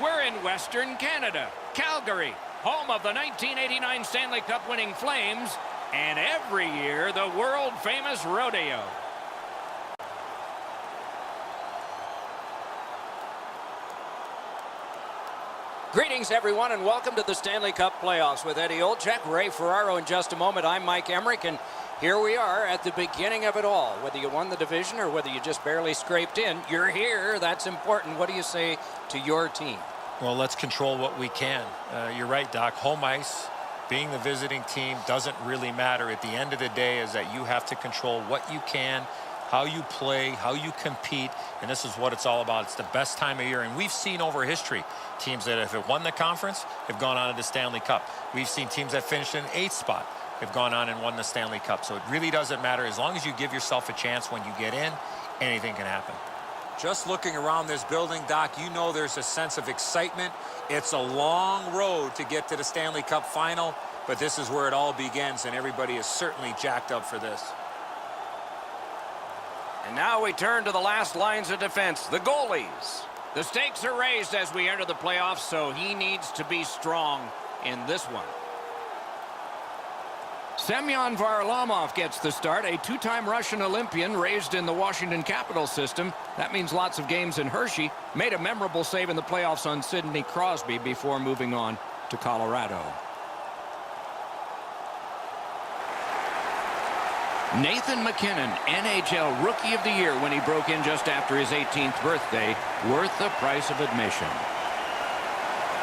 We're in Western Canada, Calgary, home of the 1989 Stanley Cup winning Flames, and every year the world-famous rodeo. Greetings, everyone, and welcome to the Stanley Cup playoffs with Eddie Olczyk, Ray Ferraro. In just a moment, I'm Mike Emmerich, and here we are at the beginning of it all. Whether you won the division or whether you just barely scraped in, you're here. That's important. What do you say to your team? Well, let's control what we can. You're right, Doc. Home ice, being the visiting team, doesn't really matter. At the end of the day is that you have to control what you can, how you play, how you compete, and this is what it's all about. It's the best time of year, and we've seen over history teams that have won the conference have gone on to the Stanley Cup. We've seen teams that finished in 8th spot have gone on and won the Stanley Cup. So it really doesn't matter. As long as you give yourself a chance when you get in, anything can happen. Just looking around this building, Doc, you know there's a sense of excitement. It's a long road to get to the Stanley Cup final, but this is where it all begins, and everybody is certainly jacked up for this. And now we turn to the last lines of defense, the goalies. The stakes are raised as we enter the playoffs, so he needs to be strong in this one. Semyon Varlamov gets the start, a two-time Russian Olympian raised in the Washington Capitals system. That means lots of games in Hershey. Made a memorable save in the playoffs on Sidney Crosby before moving on to Colorado. Nathan MacKinnon, NHL Rookie of the Year when he broke in just after his 18th birthday. Worth the price of admission.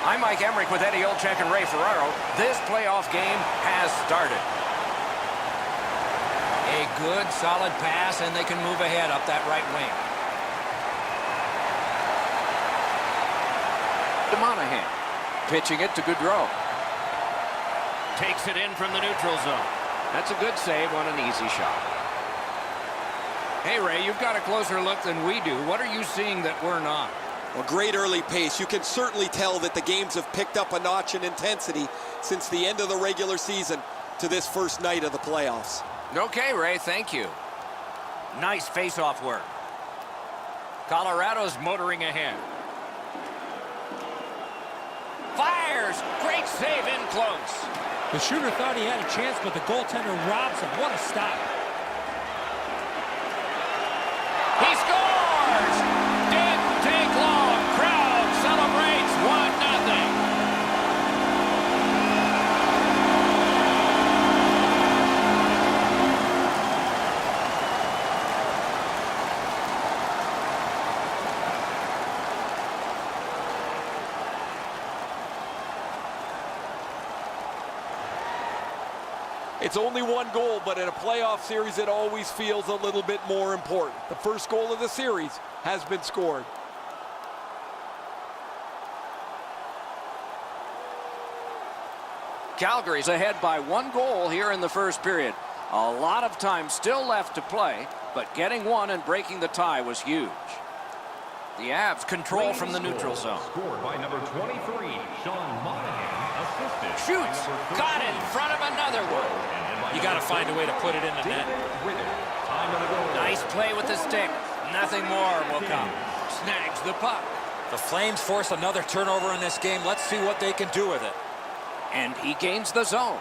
I'm Mike Emmerich with Eddie Olczyk and Ray Ferraro. This playoff game has started. A good, solid pass, and they can move ahead up that right wing. Monahan pitching it to Gaudreau. Takes it in from the neutral zone. That's a good save on an easy shot. Hey, Ray, you've got a closer look than we do. What are you seeing that we're not? Well, great early pace. You can certainly tell that the games have picked up a notch in intensity since the end of the regular season to this first night of the playoffs. Okay, Ray, thank you. Nice face-off work. Colorado's motoring ahead. Fires! Great save in close. The shooter thought he had a chance, but the goaltender robs him. What a stop. He scores! Didn't take long. Crowd celebrates 1-0. It's only one goal, but in a playoff series, it always feels a little bit more important. The first goal of the series has been scored. Calgary's ahead by 1 goal here in the first period. A lot of time still left to play, but getting one and breaking the tie was huge. The Avs control from the neutral zone. Scored by number 23, Sean Monahan. Assisted. Shoots. Got in front of another one. You got to find a way to put it in the net. Nice play with the stick. Nothing more will come. Snags the puck. The Flames force another turnover in this game. Let's see what they can do with it. And he gains the zone.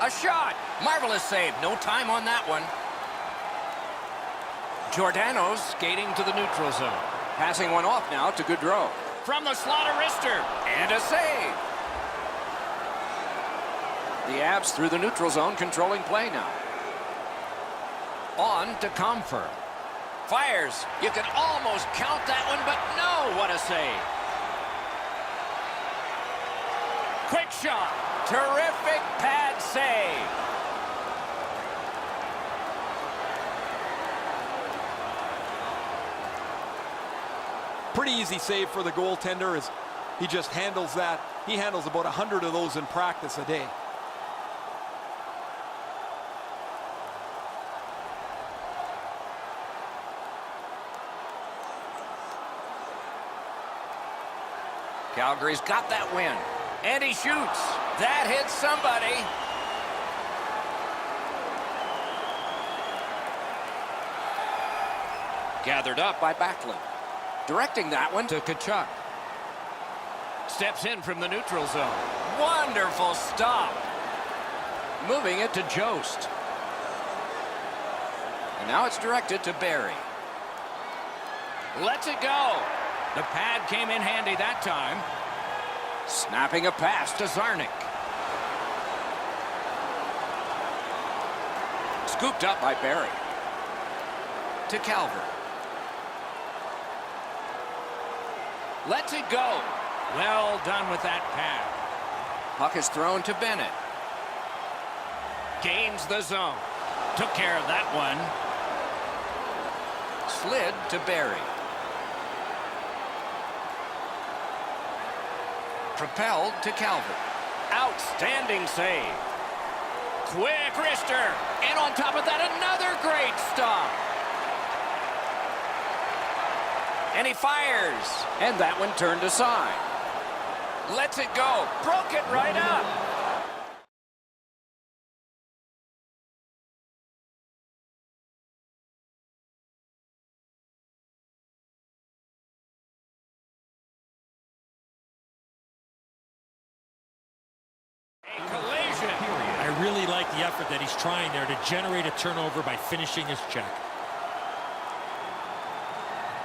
A shot. Marvelous save. No time on that one. Giordano's skating to the neutral zone. Passing one off now to Gaudreau. From the slot, a wrister. And a save. The Avs through the neutral zone, controlling play now. On to Comfer. Fires. You can almost count that one, but no, what a save. Quick shot. Terrific pad save. Pretty easy save for the goaltender as he just handles that. He handles about 100 of those in practice a day. Calgary's got that win. And he shoots. That hits somebody. Gathered up by Backlund. Directing that one to Tkachuk. Steps in from the neutral zone. Wonderful stop. Moving it to Jost. And now it's directed to Barry. Lets it go. The pad came in handy that time. Snapping a pass to Zarnik. Scooped up by Barry. To Calgary. Lets it go. Well done with that pass. Puck is thrown to Bennett. Gains the zone. Took care of that one. Slid to Barry. Propelled to Calvert. Outstanding save. Quick wrister. And on top of that, another great stop. And he fires. And that one turned aside. Lets it go. Broke it right up. Collision. I really like the effort that he's trying there to generate a turnover by finishing his check.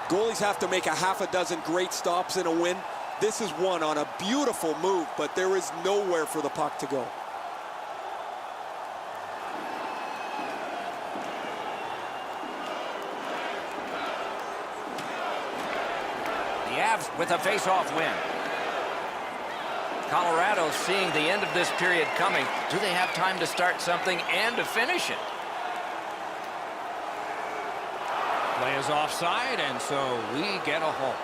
Goalies have to make a half a dozen great stops in a win. This is one on a beautiful move, but there is nowhere for the puck to go. The Avs with a face-off win. Colorado seeing the end of this period coming. Do they have time to start something and to finish it? Play is offside, and so we get a halt.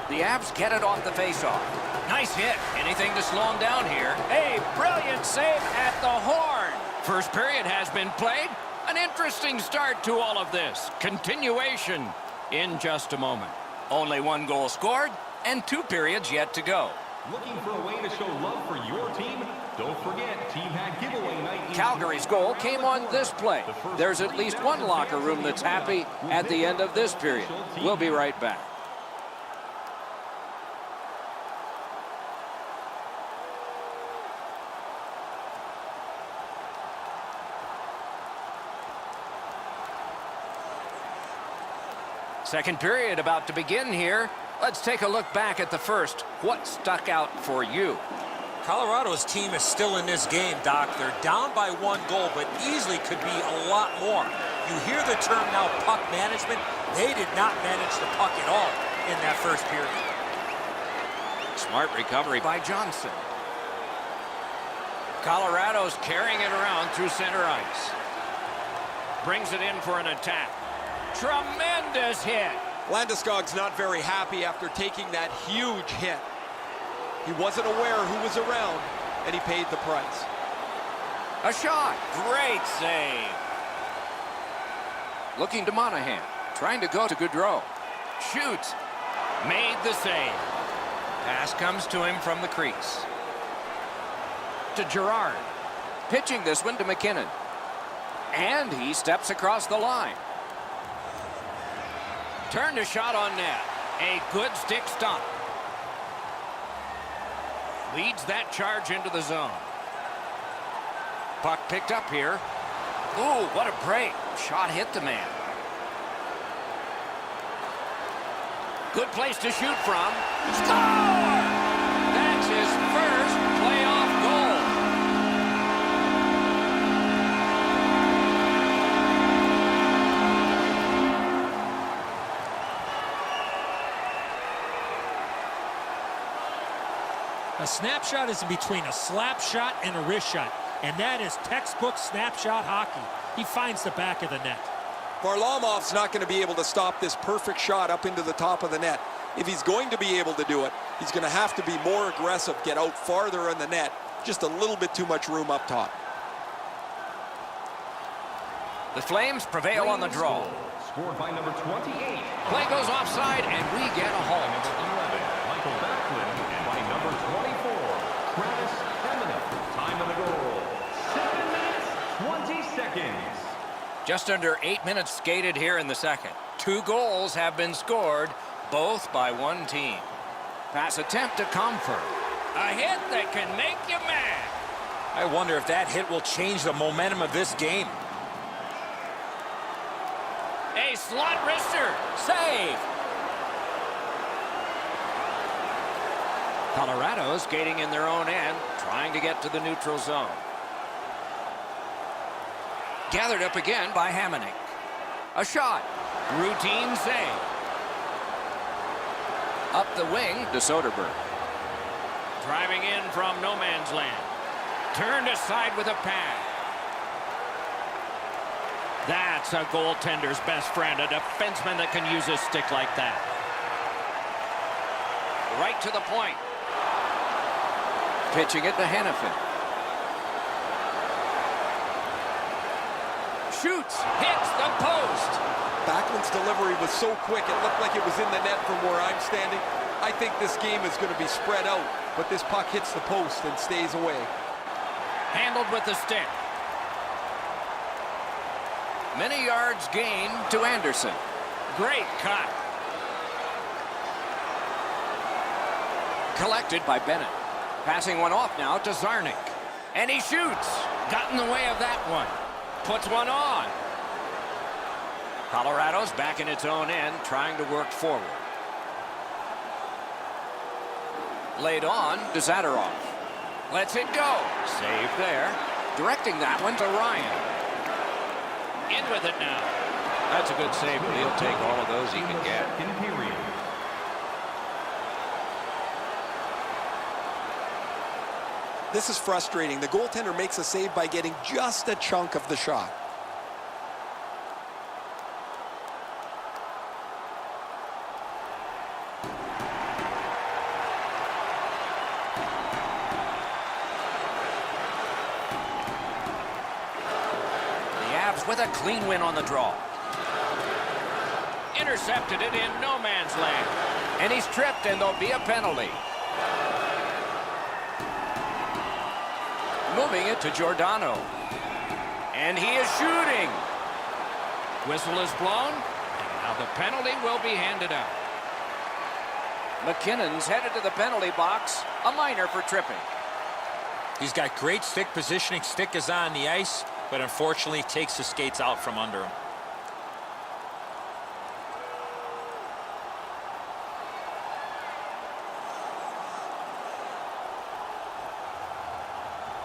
The Avs get it off the faceoff. Nice hit. Anything to slow him down here. A brilliant save at the horn. First period has been played. An interesting start to all of this. Continuation in just a moment. Only one goal scored and 2 periods yet to go. Looking for a way to show love for your team? Don't forget, Team Hat Giveaway Night. Calgary's goal came on this play. There's at least one locker room that's happy at the end of this period. We'll be right back. Second period about to begin here. Let's take a look back at the first. What stuck out for you? Colorado's team is still in this game, Doc. They're down by 1 goal, but easily could be a lot more. You hear the term now, puck management. They did not manage the puck at all in that first period. Smart recovery by Johnson. Colorado's carrying it around through center ice. Brings it in for an attack. Tremendous hit. Landeskog's not very happy after taking that huge hit. He wasn't aware who was around, and he paid the price. A shot. Great save. Looking to Monahan. Trying to go to Gaudreau. Shoots. Made the save. Pass comes to him from the crease. To Girard. Pitching this one to McKinnon. And he steps across the line. Turned a shot on net. A good stick stop. Leads that charge into the zone. Puck picked up here. Ooh, what a break. Shot hit the man. Good place to shoot from. Score! That's his first playoff goal. A snapshot is in between a slap shot and a wrist shot, and that is textbook snapshot hockey. He finds the back of the net. Varlamov's not going to be able to stop this perfect shot up into the top of the net. If he's going to be able to do it, he's going to have to be more aggressive, get out farther in the net. Just a little bit too much room up top. The Flames prevail on the draw. Scored by number 28. Play goes offside, and we get a halt. Michael Backlund, and by number 24, Travis Eminem. Time of the wins. Just under 8 minutes skated here in the second. 2 goals have been scored, both by one team. Pass attempt to Comfort. A hit that can make you mad. I wonder if that hit will change the momentum of this game. A slot wrister. Save. Colorado skating in their own end, trying to get to the neutral zone. Gathered up again by Hamonic. A shot. Routine save. Up the wing to Soderberg. Driving in from no man's land. Turned aside with a pad. That's a goaltender's best friend, a defenseman that can use a stick like that. Right to the point. Pitching it to Hannafin. Shoots, hits the post. Backlund's delivery was so quick, it looked like it was in the net from where I'm standing. I think this game is going to be spread out, but this puck hits the post and stays away. Handled with the stick. Many yards gained to Anderson. Great cut. Collected by Bennett. Passing one off now to Zarnik. And he shoots. Got in the way of that one. Puts one on. Colorado's back in its own end, trying to work forward. Laid on to Zadorov. Lets it go. Save there. Directing that one to Ryan. In with it now. That's a good save, but he'll take all of those he can get. Second period. This is frustrating. The goaltender makes a save by getting just a chunk of the shot. With a clean win on the draw. Intercepted it in no man's land. And he's tripped, and there'll be a penalty. Moving it to Giordano. And he is shooting. Whistle is blown, and now the penalty will be handed out. McKinnon's headed to the penalty box. A minor for tripping. He's got great stick positioning. Stick is on the ice, but unfortunately takes the skates out from under him.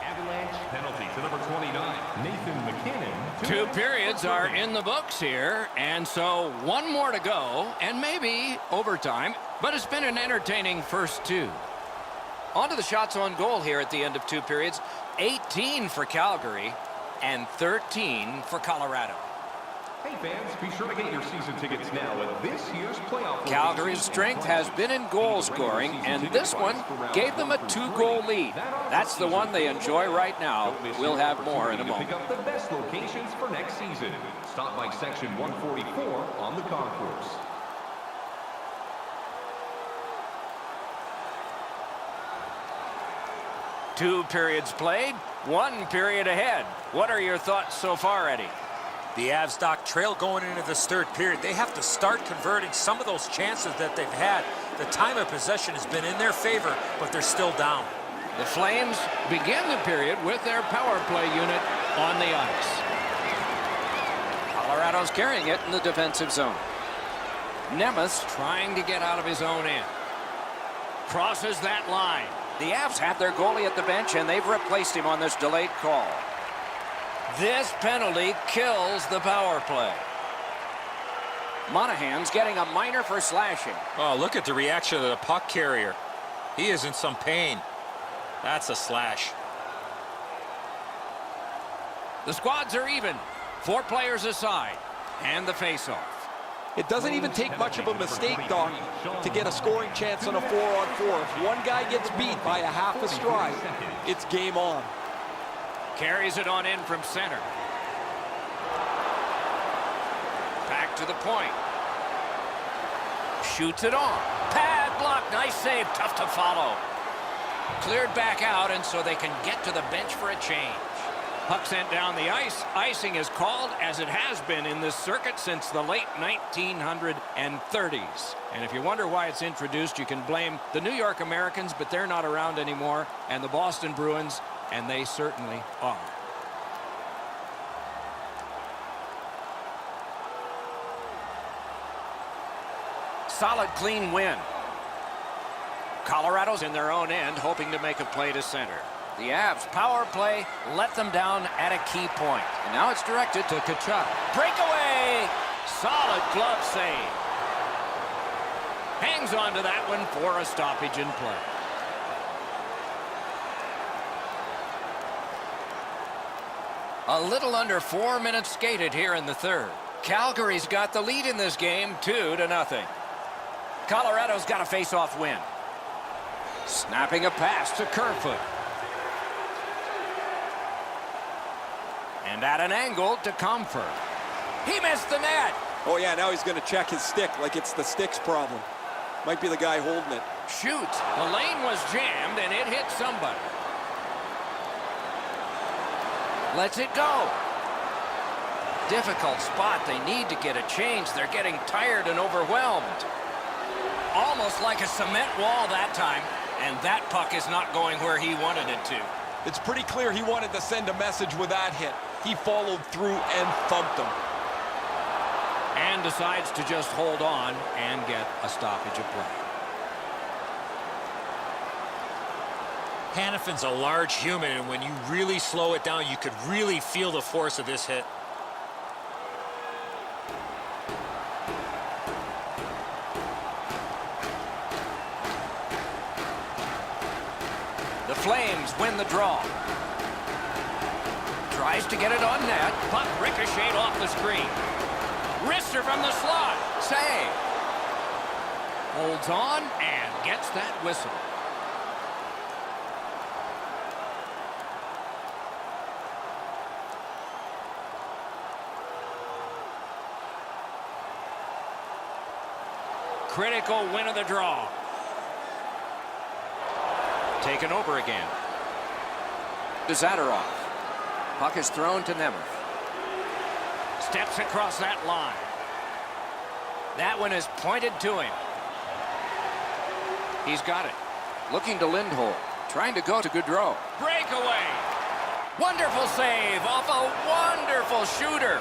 Avalanche penalty to number 29, Nathan McKinnon. 2 periods are in the books here, and so one more to go, and maybe overtime, but it's been an entertaining first 2. On to the shots on goal here at the end of 2 periods. 18 for Calgary and 13 for Colorado. Hey fans, be sure to get your season tickets now at this year's playoff. Calgary's strength has been in goal scoring, and this one gave them a 2-goal lead. That's the one they enjoy right now. We'll have more in a moment. Pick up the best locations for next season. Stop by section 144 on the concourse. Two periods played, 1 period ahead. What are your thoughts so far, Eddie? The Avs, Doc, trail going into this 3rd period. They have to start converting some of those chances that they've had. The time of possession has been in their favor, but they're still down. The Flames begin the period with their power play unit on the ice. Colorado's carrying it in the defensive zone. Nemeth trying to get out of his own end. Crosses that line. The Avs have their goalie at the bench, and they've replaced him on this delayed call. This penalty kills the power play. Monahan's getting a minor for slashing. Oh, look at the reaction of the puck carrier. He is in some pain. That's a slash. The squads are even. 4 players aside. And the face-off. It doesn't even take much of a mistake, Doc, to get a scoring chance on a 4-on-4. If one guy gets beat by a half a stride, it's game on. Carries it on in from center. Back to the point. Shoots it on. Pad block. Nice save. Tough to follow. Cleared back out, and so they can get to the bench for a change. Puck sent down the ice. Icing is called, as it has been in this circuit since the late 1930s. And if you wonder why it's introduced, you can blame the New York Americans, but they're not around anymore, and the Boston Bruins, and they certainly are. Solid, clean win. Colorado's in their own end, hoping to make a play to center. The Avs power play let them down at a key point. And now it's directed to Tkachuk. Breakaway! Solid glove save. Hangs on to that one for a stoppage in play. A little under 4 minutes skated here in the third. Calgary's got the lead in this game, 2-0. Colorado's got a face-off win. Snapping a pass to Kerfoot. And at an angle to Comfort. He missed the net. Oh, yeah, now he's going to check his stick like it's the stick's problem. Might be the guy holding it. Shoots. The lane was jammed, and it hit somebody. Lets it go. Difficult spot. They need to get a change. They're getting tired and overwhelmed. Almost like a cement wall that time. And that puck is not going where he wanted it to. It's pretty clear he wanted to send a message with that hit. He followed through and thumped him. And decides to just hold on and get a stoppage of play. Hannafin's a large human, and when you really slow it down, you could really feel the force of this hit. The Flames win the draw. Tries to get it on net. Puck ricocheted off the screen. Wrister from the slot. Save. Holds on and gets that whistle. Critical win of the draw. Taken over again. To Zadorov. Puck is thrown to Nemeth. Steps across that line. That one is pointed to him. He's got it. Looking to Lindholm. Trying to go to Gaudreau. Breakaway. Wonderful save off a wonderful shooter.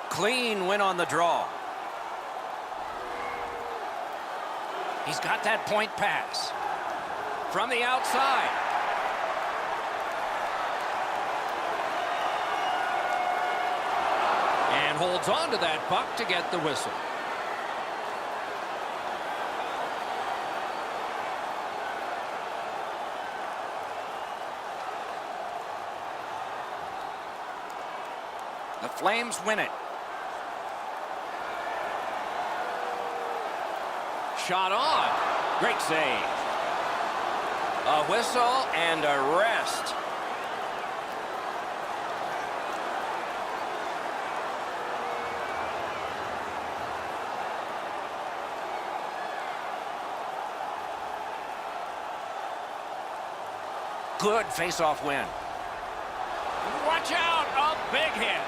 Clean win on the draw. He's got that point pass. From the outside. And holds on to that puck to get the whistle. The Flames win it. Shot on. Great save. A whistle and a rest. Good face-off win. Watch out, a big hit.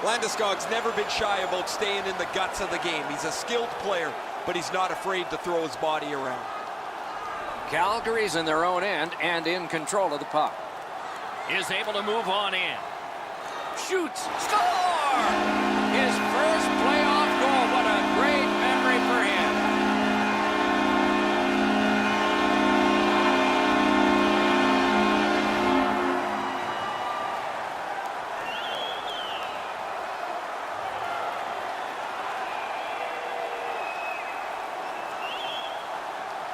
Landeskog's never been shy about staying in the guts of the game. He's a skilled player, but he's not afraid to throw his body around. Calgary's in their own end and in control of the puck. Is able to move on in. Shoots. Score! His first playoff goal. What a great memory for him.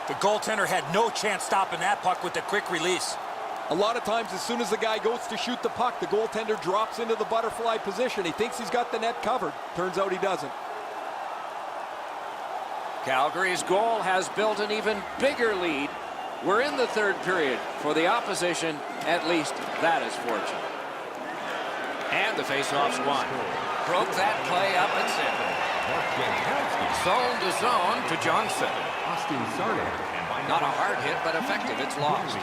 The goaltender had no chance stopping that puck with the quick release. A lot of times, as soon as the guy goes to shoot the puck, the goaltender drops into the butterfly position. He thinks he's got the net covered. Turns out he doesn't. Calgary's goal has built an even bigger lead. We're in the third period. For the opposition, at least that is fortunate. And the faceoff's won. Broke that play up at center. Zone to zone to Johnson. Not a hard hit, but effective. It's lost.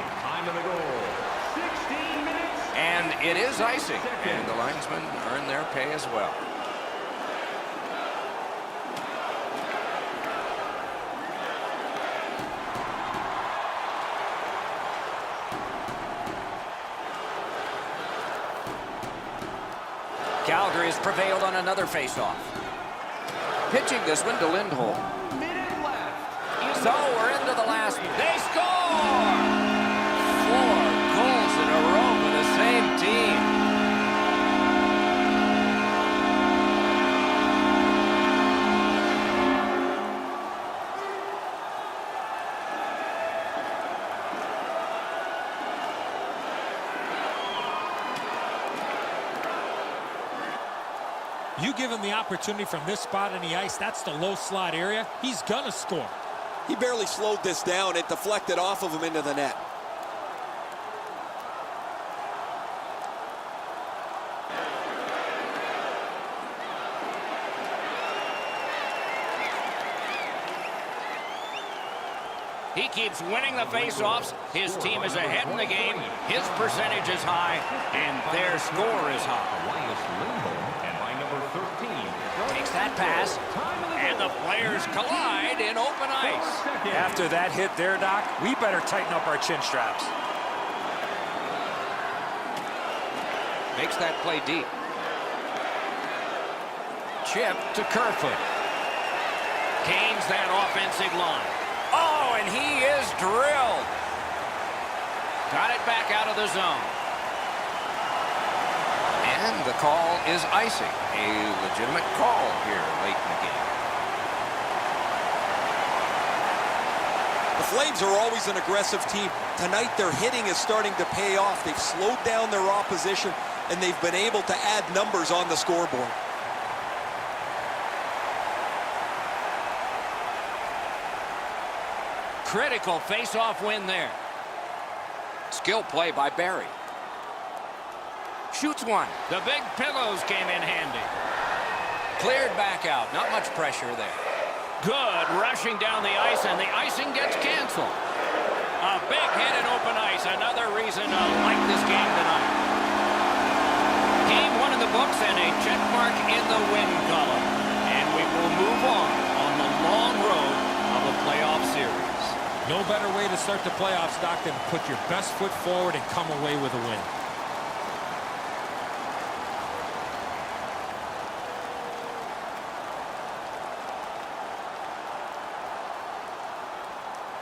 And it is icing. And the linesmen earn their pay as well. Calgary has prevailed on another faceoff. Pitching this one to Lindholm. So we're into the last. They score! 4 goals in a row for the same team. You give him the opportunity from this spot on the ice, that's the low slot area, he's gonna score. He barely slowed this down. It deflected off of him into the net. He keeps winning the faceoffs. His team is ahead in the game. His percentage is high, and their score is high. Takes that pass, and the players collide in open ice. After that hit there, Doc, we better tighten up our chin straps. Makes that play deep. Chip to Kerfoot. Gains that offensive line. Oh, and he is drilled. Got it back out of the zone. And the call is icing. A legitimate call here late in the game. The Flames are always an aggressive team. Tonight, their hitting is starting to pay off. They've slowed down their opposition, and they've been able to add numbers on the scoreboard. Critical face-off win there. Skill play by Barry. Shoots one. The big pillows came in handy. Cleared back out. Not much pressure there. Good rushing down the ice, and the icing gets canceled. A big hit in open ice. Another reason to like this game tonight. Game 1 in the books and a check mark in the win column. And we will move on the long road of a playoff series. No better way to start the playoffs, Doc, than put your best foot forward and come away with a win.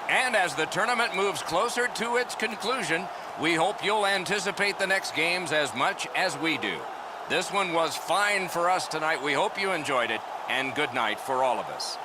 And as the tournament moves closer to its conclusion, we hope you'll anticipate the next games as much as we do. This one was fine for us tonight. We hope you enjoyed it, and good night for all of us.